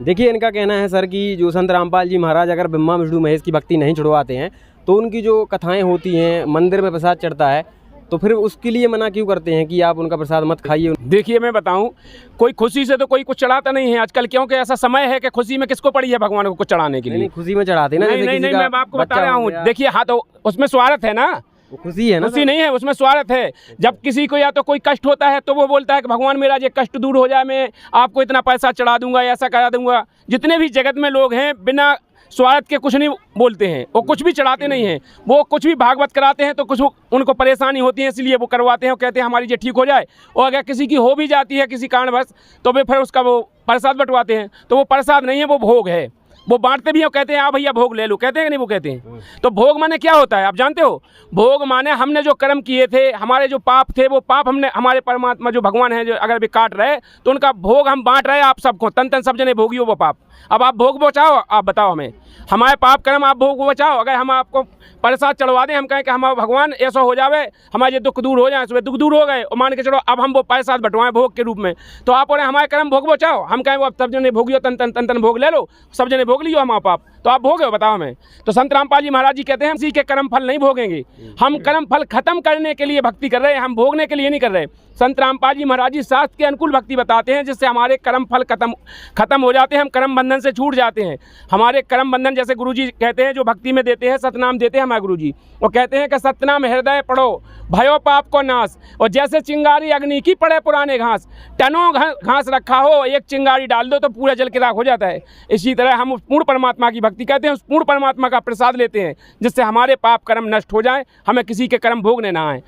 देखिए, इनका कहना है सर कि जो संत रामपाल जी महाराज अगर ब्रह्मा विष्णु महेश की भक्ति नहीं छुड़वाते हैं तो उनकी जो कथाएं होती हैं, मंदिर में प्रसाद चढ़ता है, तो फिर उसके लिए मना क्यों करते हैं कि आप उनका प्रसाद मत खाइए? देखिए मैं बताऊं, कोई खुशी से तो कोई कुछ चढ़ाता नहीं है आजकल, क्योंकि ऐसा समय है कि खुशी में किसको पड़ी है भगवान को कुछ चढ़ाने के लिए? नहीं, खुशी में चढ़ाते ना। नहीं, मैं आपको बता रहा हूँ। देखिए, हाँ, तो उसमें स्वार्थ है ना, वो खुशी है ना? खुशी नहीं है, उसमें स्वार्थ है। जब किसी को या तो कोई कष्ट होता है तो वो बोलता है कि भगवान मेरा ये कष्ट दूर हो जाए, मैं आपको इतना पैसा चढ़ा दूंगा, ऐसा करा दूंगा। जितने भी जगत में लोग हैं बिना स्वार्थ के कुछ नहीं बोलते हैं, वो कुछ भी चढ़ाते नहीं हैं। वो कुछ भी भागवत कराते हैं तो कुछ उनको परेशानी होती है, इसलिए वो करवाते हैं। वो कहते हैं हमारी ये ठीक हो जाए। और अगर किसी की हो भी जाती है किसी कारणवश तो वे फिर उसका वो प्रसाद बंटवाते हैं। तो वो प्रसाद नहीं है, वो भोग है। वो बांटते भी हैं, कहते हैं हाँ भैया भोग ले लो, कहते हैं कि नहीं? वो कहते हैं। तो भोग माने क्या होता है आप जानते हो? भोग माने हमने जो कर्म किए थे, हमारे जो पाप थे, वो पाप हमने, हमारे परमात्मा जो भगवान है जो अगर भी काट रहे तो उनका भोग हम बांट रहे हैं आप सबको। तन तन सब जने भोगियो वो पाप। अब आप भोग बचाओ, आप बताओ हमें, हमारे पाप कर्म आप भोग बचाओ। अगर हम आपको प्रसाद चढ़वा दें, हम कहें कि हमारा भगवान ऐसा हो जावे, हमारे दुख दूर हो जाए, सुबह दुख दूर हो गए और मान के चलो अब हम वो प्रसाद बंटवाएं भोग के रूप में, तो आप बोले हमारे कर्म भोग बचाओ। हम कहें वो अब सब जने भोगियो, तन तन तन तन भोग ले लो, सब जने भोग लियो हमारा पाप, तो आप भोगे बताओ हमें? तो संत रामपाल जी महाराज जी कहते हैं हम किसी के कर्म फल नहीं भोगेंगे। हम कर्म फल खत्म करने के लिए भक्ति कर रहे हैं, हम भोगने के लिए नहीं कर रहे। संत रामपाल जी महाराज जी शास्त्र के अनुकूल भक्ति बताते हैं, जिससे हमारे कर्म फल खत्म हो जाते हैं, हम कर्म बंधन से छूट जाते हैं। हमारे कर्म बंधन, जैसे गुरुजी कहते हैं जो भक्ति में देते हैं, सतनाम देते हैं हमारे गुरुजी, वो कहते हैं कि सतनाम हृदय पढ़ो भयो पाप को नाश। और जैसे चिंगारी अग्नि की पड़े पुराने घास, टनों घास रखा हो, एक चिंगारी डाल दो तो पूरा जल के राख हो जाता है। इसी तरह हम उस पूर्ण परमात्मा की भक्ति कहते हैं, उस पूर्ण परमात्मा का प्रसाद लेते हैं, जिससे हमारे पाप कर्म नष्ट हो जाएं, हमें किसी के कर्म भोगने ना आए।